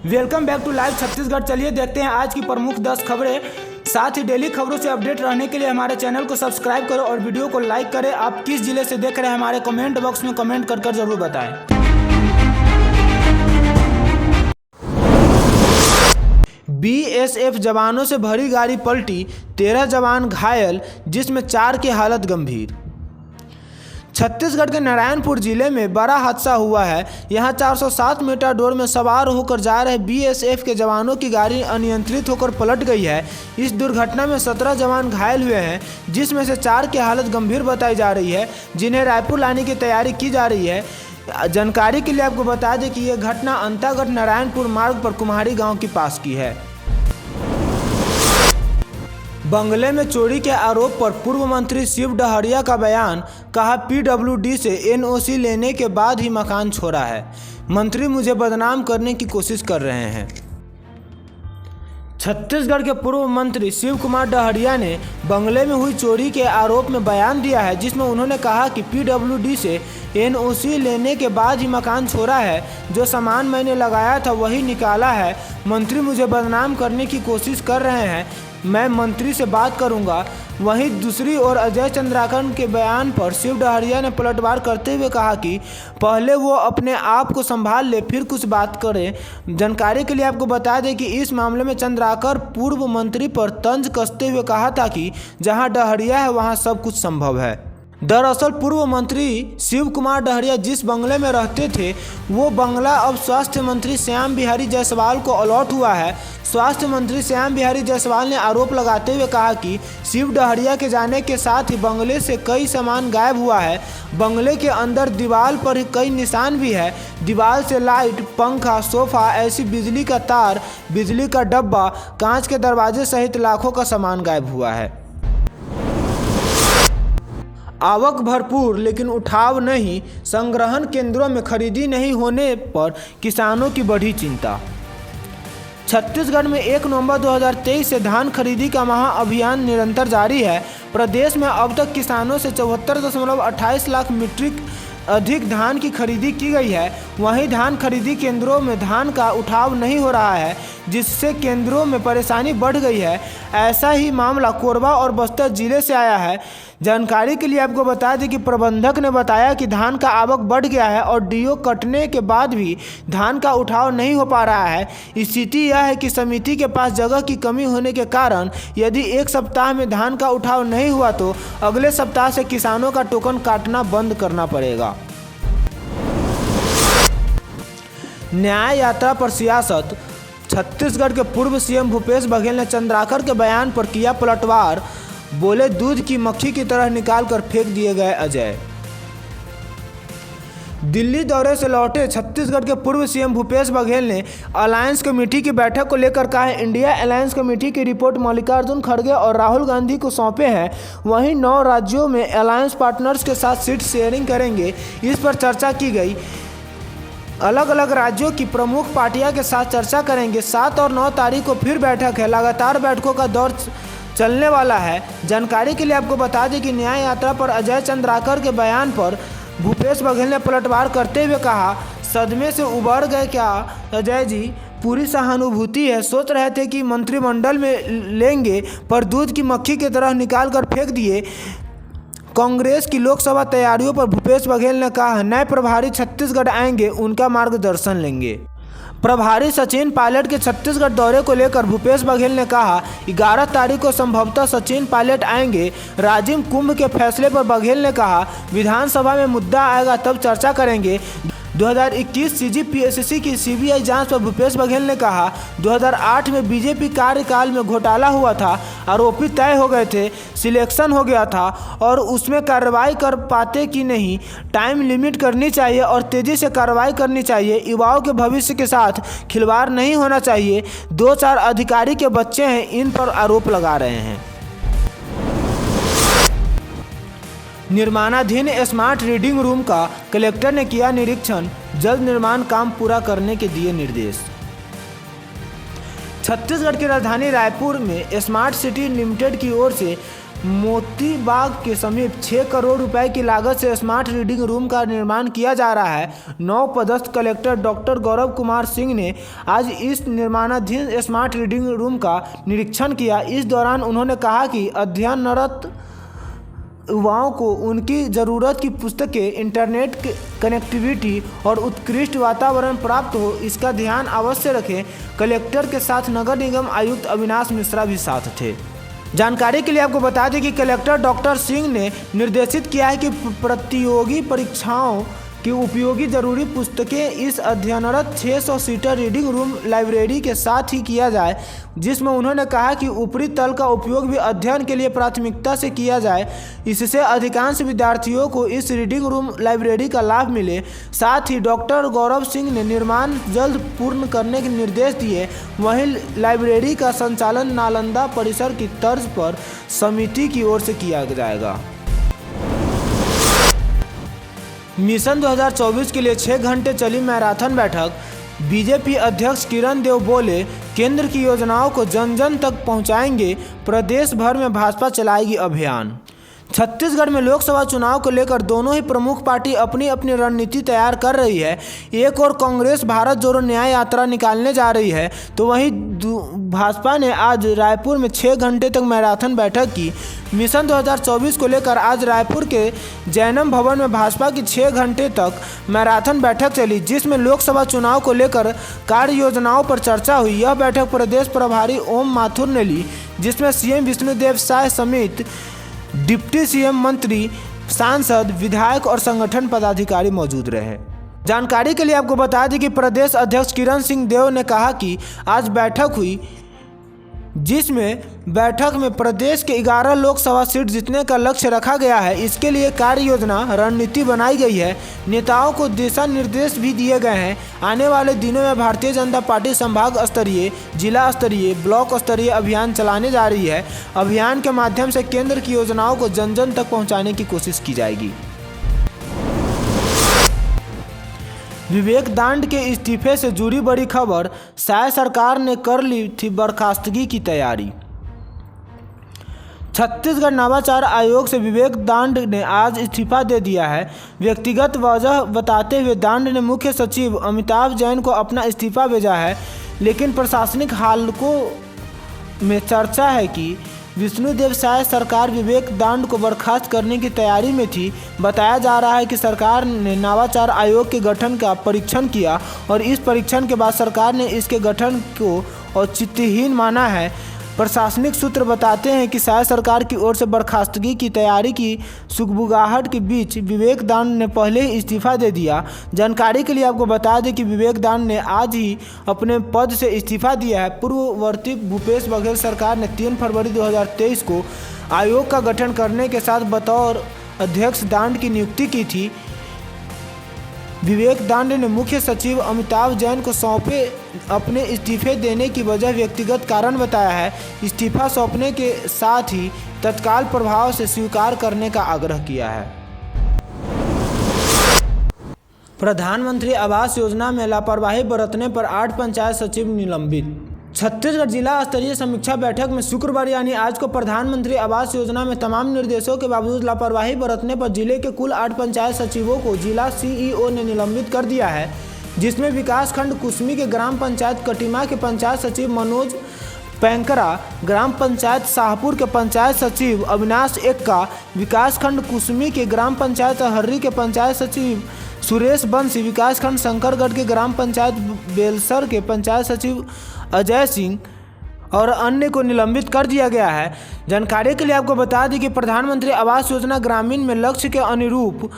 Welcome back to live Chhattisgarh. चलिए देखते हैं आज की प्रमुख 10 खबरें। साथ ही डेली खबरों से अपडेट रहने के लिए हमारे चैनल को सब्सक्राइब करो और वीडियो को लाइक करें। आप किस जिले से देख रहे हैं हमारे कमेंट बॉक्स में कमेंट कर जरूर बताएं। बीएसएफ जवानों से भरी गाड़ी पलटी, 13 जवान घायल जिसमें 4 की हालत गंभीर। छत्तीसगढ़ के नारायणपुर जिले में बड़ा हादसा हुआ है। यहां 407 मीटर डोर में सवार होकर जा रहे बीएसएफ के जवानों की गाड़ी अनियंत्रित होकर पलट गई है। इस दुर्घटना में 17 जवान घायल हुए हैं, जिसमें से 4 की हालत गंभीर बताई जा रही है, जिन्हें रायपुर लाने की तैयारी की जा रही है। जानकारी के लिए आपको बता दें कि यह घटना अंतागढ़ नारायणपुर मार्ग पर कुम्हारी गाँव के पास की है। बंगले में चोरी के आरोप पर पूर्व मंत्री शिव डहरिया का बयान, कहा पीडब्ल्यूडी से एनओसी लेने के बाद ही मकान छोड़ा है। मंत्री मुझे बदनाम करने की कोशिश कर रहे हैं। छत्तीसगढ़ के पूर्व मंत्री शिव कुमार डहरिया ने बंगले में हुई चोरी के आरोप में बयान दिया है, जिसमें उन्होंने कहा कि पीडब्ल्यूडी से एनओसी लेने के बाद ही मकान छोड़ा है। जो सामान मैंने लगाया था वही निकाला है। मंत्री मुझे बदनाम करने की कोशिश कर रहे हैं। मैं मंत्री से बात करूंगा। वहीं दूसरी ओर अजय चंद्राकर के बयान पर शिव डहरिया ने पलटवार करते हुए कहा कि पहले वो अपने आप को संभाल ले फिर कुछ बात करें। जानकारी के लिए आपको बता दें कि इस मामले में चंद्राकर पूर्व मंत्री पर तंज कसते हुए कहा था कि जहां डहरिया है वहां सब कुछ संभव है। दरअसल पूर्व मंत्री शिव कुमार डहरिया जिस बंगले में रहते थे वो बंगला अब स्वास्थ्य मंत्री श्याम बिहारी जायसवाल को अलॉट हुआ है। स्वास्थ्य मंत्री श्याम बिहारी जायसवाल ने आरोप लगाते हुए कहा कि शिव डहरिया के जाने के साथ ही बंगले से कई सामान गायब हुआ है। बंगले के अंदर दीवार पर कई निशान भी है। दीवार से लाइट, पंखा, सोफा, ऐसी बिजली का तार, बिजली का डब्बा, कांच के दरवाजे सहित लाखों का सामान गायब हुआ है। आवक भरपूर लेकिन उठाव नहीं, संग्रहण केंद्रों में खरीदी नहीं होने पर किसानों की बढ़ी चिंता। छत्तीसगढ़ में 1 नवंबर 2023 से धान खरीदी का महाअभियान निरंतर जारी है। प्रदेश में अब तक किसानों से 74.28 लाख मीट्रिक अधिक धान की खरीदी की गई है। वहीं धान खरीदी केंद्रों में धान का उठाव नहीं हो रहा है, जिससे केंद्रों में परेशानी बढ़ गई है। ऐसा ही मामला कोरबा और बस्तर जिले से आया है। जानकारी के लिए आपको बता दें कि प्रबंधक ने बताया कि धान का आवक बढ़ गया है और डीओ कटने के बाद भी धान का उठाव नहीं हो पा रहा है। स्थिति यह है कि समिति के पास जगह की कमी होने के कारण यदि एक सप्ताह में धान का उठाव नहीं हुआ तो अगले सप्ताह से किसानों का टोकन काटना बंद करना पड़ेगा। न्याय यात्रा पर सियासत। छत्तीसगढ़ के पूर्व सीएम भूपेश बघेल ने चंद्राकर के बयान पर किया पलटवार। बोले दूध की मक्खी की तरह निकाल कर फेंक दिए गए अजय। दिल्ली दौरे से लौटे छत्तीसगढ़ के पूर्व सीएम भूपेश बघेल ने अलायंस कमेटी की बैठक को लेकर कहा है इंडिया अलायंस कमेटी की रिपोर्ट मल्लिकार्जुन खड़गे और राहुल गांधी को सौंपे हैं। वहीं 9 राज्यों में अलायंस पार्टनर्स के साथ सीट शेयरिंग करेंगे, इस पर चर्चा की गई। अलग अलग राज्यों की प्रमुख पार्टियां के साथ चर्चा करेंगे। 7 और 9 तारीख को फिर बैठक है। लगातार बैठकों का दौर चलने वाला है। जानकारी के लिए आपको बता दें कि न्याय यात्रा पर अजय चंद्राकर के बयान पर भूपेश बघेल ने पलटवार करते हुए कहा, सदमे से उबर गए क्या अजय जी? पूरी सहानुभूति है। सोच रहे थे कि मंत्रिमंडल में लेंगे पर दूध की मक्खी की तरह निकाल कर फेंक दिए। कांग्रेस की लोकसभा तैयारियों पर भूपेश बघेल ने कहा नए प्रभारी छत्तीसगढ़ आएंगे, उनका मार्गदर्शन लेंगे। प्रभारी सचिन पायलट के छत्तीसगढ़ दौरे को लेकर भूपेश बघेल ने कहा 11 तारीख को संभवतः सचिन पायलट आएंगे। राजिम कुंभ के फैसले पर बघेल ने कहा विधानसभा में मुद्दा आएगा तब चर्चा करेंगे। 2021 सीजीपीएससी की सीबीआई जांच पर भूपेश बघेल ने कहा 2008 में बीजेपी कार्यकाल में घोटाला हुआ था, आरोपी तय हो गए थे, सिलेक्शन हो गया था और उसमें कार्रवाई कर पाते कि नहीं। टाइम लिमिट करनी चाहिए और तेज़ी से कार्रवाई करनी चाहिए। युवाओं के भविष्य के साथ खिलवाड़ नहीं होना चाहिए। 2-4 अधिकारी के बच्चे हैं, इन पर आरोप लगा रहे हैं। निर्माणाधीन स्मार्ट रीडिंग रूम का कलेक्टर ने किया निरीक्षण, जल्द निर्माण काम पूरा करने के दिए निर्देश। छत्तीसगढ़ की राजधानी रायपुर में स्मार्ट सिटी लिमिटेड की ओर से मोती बाग के समीप 6 करोड़ रुपए की लागत से स्मार्ट रीडिंग रूम का निर्माण किया जा रहा है। नौ पदस्थ कलेक्टर डॉक्टर गौरव कुमार सिंह ने आज इस निर्माणाधीन स्मार्ट रीडिंग रूम का निरीक्षण किया। इस दौरान उन्होंने कहा कि अध्ययनरत युवाओं को उनकी ज़रूरत की पुस्तकें, इंटरनेट कनेक्टिविटी और उत्कृष्ट वातावरण प्राप्त हो, इसका ध्यान अवश्य रखें। कलेक्टर के साथ नगर निगम आयुक्त अविनाश मिश्रा भी साथ थे। जानकारी के लिए आपको बता दें कि कलेक्टर डॉक्टर सिंह ने निर्देशित किया है कि प्रतियोगी परीक्षाओं की उपयोगी जरूरी पुस्तकें इस अध्ययनरत 600 सीटर रीडिंग रूम लाइब्रेरी के साथ ही किया जाए, जिसमें उन्होंने कहा कि ऊपरी तल का उपयोग भी अध्ययन के लिए प्राथमिकता से किया जाए। इससे अधिकांश विद्यार्थियों को इस रीडिंग रूम लाइब्रेरी का लाभ मिले। साथ ही डॉक्टर गौरव सिंह ने निर्माण जल्द पूर्ण करने के निर्देश दिए। वहीं लाइब्रेरी का संचालन नालंदा परिसर की तर्ज पर समिति की ओर से किया जाएगा। मिशन 2024 के लिए 6 घंटे चली मैराथन बैठक। बीजेपी अध्यक्ष किरण देव बोले, केंद्र की योजनाओं को जन जन तक पहुंचाएंगे। प्रदेश भर में भाजपा चलाएगी अभियान। छत्तीसगढ़ में लोकसभा चुनाव को लेकर दोनों ही प्रमुख पार्टी अपनी अपनी रणनीति तैयार कर रही है। एक और कांग्रेस भारत जोड़ो न्याय यात्रा निकालने जा रही है, तो वहीं भाजपा ने आज रायपुर में 6 घंटे तक मैराथन बैठक की। मिशन 2024 को लेकर आज रायपुर के जैनम भवन में भाजपा की 6 घंटे तक मैराथन बैठक चली, जिसमें लोकसभा चुनाव को लेकर कार्य योजनाओं पर चर्चा हुई। यह बैठक प्रदेश प्रभारी ओम माथुर ने ली, जिसमें सीएम विष्णुदेव साय समेत डिप्टी सीएम, मंत्री, सांसद, विधायक और संगठन पदाधिकारी मौजूद रहे। जानकारी के लिए आपको बता दें कि प्रदेश अध्यक्ष किरण सिंह देव ने कहा कि आज बैठक हुई, जिसमें बैठक में प्रदेश के 11 लोकसभा सीट जीतने का लक्ष्य रखा गया है। इसके लिए कार्य योजना, रणनीति बनाई गई है। नेताओं को दिशा निर्देश भी दिए गए हैं। आने वाले दिनों में भारतीय जनता पार्टी संभाग स्तरीय, जिला स्तरीय, ब्लॉक स्तरीय अभियान चलाने जा रही है। अभियान के माध्यम से केंद्र की योजनाओं को जन जन तक पहुँचाने की कोशिश की जाएगी। विवेक दांड के इस्तीफे से जुड़ी बड़ी खबर। शायद सरकार ने कर ली थी बर्खास्तगी की तैयारी। छत्तीसगढ़ नवाचार आयोग से विवेक दांड ने आज इस्तीफा दे दिया है। व्यक्तिगत वजह बताते हुए दांड ने मुख्य सचिव अमिताभ जैन को अपना इस्तीफा भेजा है, लेकिन प्रशासनिक हलकों में चर्चा है कि विष्णुदेव साय सरकार विवेक दांड को बर्खास्त करने की तैयारी में थी। बताया जा रहा है कि सरकार ने नवाचार आयोग के गठन का परीक्षण किया और इस परीक्षण के बाद सरकार ने इसके गठन को औचित्यहीन माना है। प्रशासनिक सूत्र बताते हैं कि साय सरकार की ओर से बर्खास्तगी की तैयारी की सुगबुगाहट के बीच विवेक दांड ने पहले ही इस्तीफा दे दिया। जानकारी के लिए आपको बता दें कि विवेक दांड ने आज ही अपने पद से इस्तीफा दिया है। पूर्ववर्ती भूपेश बघेल सरकार ने 3 फरवरी 2023 को आयोग का गठन करने के साथ बतौर अध्यक्ष दांड की नियुक्ति की थी। विवेक दांड ने मुख्य सचिव अमिताभ जैन को सौंपे अपने इस्तीफे देने की वजह व्यक्तिगत कारण बताया है। इस्तीफा सौंपने के साथ ही तत्काल प्रभाव से स्वीकार करने का आग्रह किया है। प्रधानमंत्री आवास योजना में लापरवाही बरतने पर 8 पंचायत सचिव निलंबित। छत्तीसगढ़ जिला स्तरीय समीक्षा बैठक में शुक्रवार यानी आज को प्रधानमंत्री आवास योजना में तमाम निर्देशों के बावजूद लापरवाही बरतने पर जिले के कुल 8 पंचायत सचिवों को जिला सीईओ ने निलंबित कर दिया है, जिसमें विकासखंड कुसमी के ग्राम पंचायत कटिमा के पंचायत सचिव मनोज पैंकरा, ग्राम पंचायत शाहपुर के पंचायत सचिव अविनाश एक्का, विकासखंड कुसमी के ग्राम पंचायत हर्री के पंचायत सचिव सुरेश बंसी, विकासखंड शंकरगढ़ के ग्राम पंचायत बेलसर के पंचायत सचिव अजय सिंह और अन्य को निलंबित कर दिया गया है। जानकारी के लिए आपको बता दें कि प्रधानमंत्री आवास योजना ग्रामीण में लक्ष्य के अनुरूप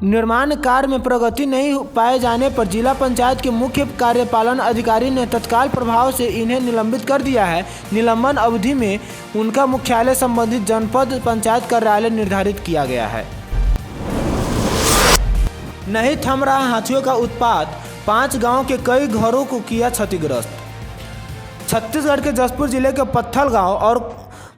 निर्माण कार्य में प्रगति नहीं पाए जाने पर जिला पंचायत के मुख्य कार्यपालन अधिकारी ने तत्काल प्रभाव से इन्हें निलंबित कर दिया है। निलंबन अवधि में उनका मुख्यालय संबंधित जनपद पंचायत कार्यालय निर्धारित किया गया है। नहीं थम रहा हाथियों का उत्पात, 5 गांव के कई घरों को किया क्षतिग्रस्त। छत्तीसगढ़ के जसपुर जिले के पत्थल गांव और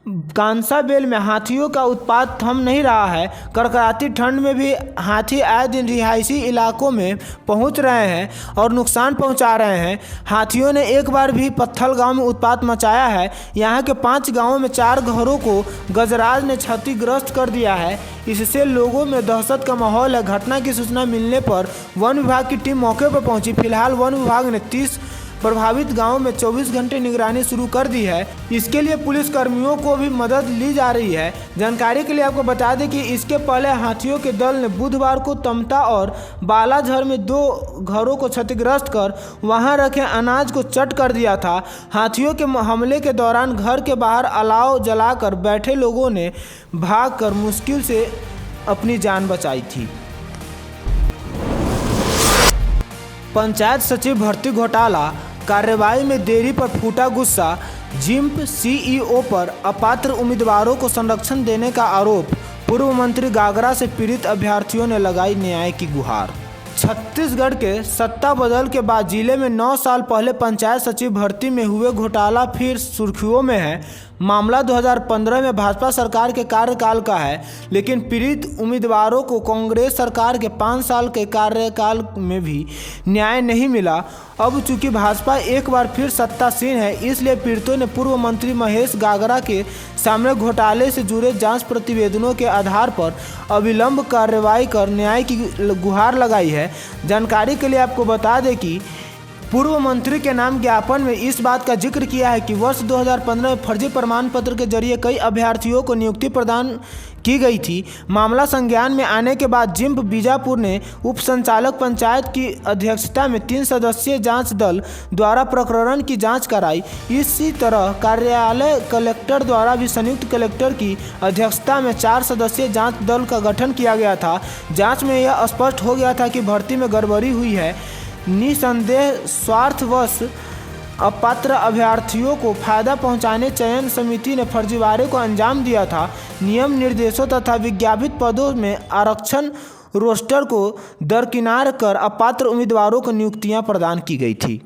कांसाबेल में हाथियों का उत्पात थम नहीं रहा है। कड़कड़ाती ठंड में भी हाथी आए दिन रिहायशी इलाकों में पहुंच रहे हैं और नुकसान पहुंचा रहे हैं। हाथियों ने एक बार भी पत्थल गांव में उत्पात मचाया है। यहां के 5 गांवों में 4 घरों को गजराज ने क्षतिग्रस्त कर दिया है। इससे लोगों में दहशत का माहौल है। घटना की सूचना मिलने पर वन विभाग की टीम मौके पर पहुंची। फिलहाल वन विभाग ने 30 प्रभावित गांवों में 24 घंटे निगरानी शुरू कर दी है। इसके लिए पुलिस कर्मियों को भी मदद ली जा रही है। जानकारी के लिए आपको बता दें कि इसके पहले हाथियों के दल ने बुधवार को तमता और बालाझर में 2 घरों को क्षतिग्रस्त कर वहां रखे अनाज को चट कर दिया था। हाथियों के हमले के दौरान घर के बाहर अलाव जलाकर बैठे लोगों ने भागकर मुश्किल से अपनी जान बचाई थी। पंचायत सचिव भर्ती घोटाला कार्रवाई में देरी पर फूटा गुस्सा। जिम्प सीईओ पर अपात्र उम्मीदवारों को संरक्षण देने का आरोप। पूर्व मंत्री गागरा से पीड़ित अभ्यर्थियों ने लगाई न्याय की गुहार। छत्तीसगढ़ के सत्ता बदल के बाद जिले में 9 साल पहले पंचायत सचिव भर्ती में हुए घोटाला फिर सुर्खियों में है। मामला 2015 में भाजपा सरकार के कार्यकाल का है, लेकिन पीड़ित उम्मीदवारों को कांग्रेस सरकार के 5 साल के कार्यकाल में भी न्याय नहीं मिला। अब चूंकि भाजपा एक बार फिर सत्तासीन है, इसलिए पीड़ितों ने पूर्व मंत्री महेश गागरा के सामने घोटाले से जुड़े जांच प्रतिवेदनों के आधार पर अविलंब कार्रवाई कर न्याय की गुहार लगाई है। जानकारी के लिए आपको बता दें कि पूर्व मंत्री के नाम ज्ञापन में इस बात का जिक्र किया है कि वर्ष 2015 में फर्जी प्रमाण पत्र के जरिए कई अभ्यर्थियों को नियुक्ति प्रदान की गई थी। मामला संज्ञान में आने के बाद जिम्प बीजापुर ने उप संचालक पंचायत की अध्यक्षता में 3 सदस्यीय जांच दल द्वारा प्रकरण की जांच कराई। इसी तरह कार्यालय कलेक्टर द्वारा भी संयुक्त कलेक्टर की अध्यक्षता में 4 सदस्यीय जांच दल का गठन किया गया था। जाँच में यह स्पष्ट हो गया था कि भर्ती में गड़बड़ी हुई है। निसंदेह स्वार्थवश अपात्र अभ्यर्थियों को फायदा पहुंचाने चयन समिति ने फर्जीवाड़े को अंजाम दिया था। नियम निर्देशों तथा विज्ञापित पदों में आरक्षण रोस्टर को दरकिनार कर अपात्र उम्मीदवारों को नियुक्तियां प्रदान की गई थी।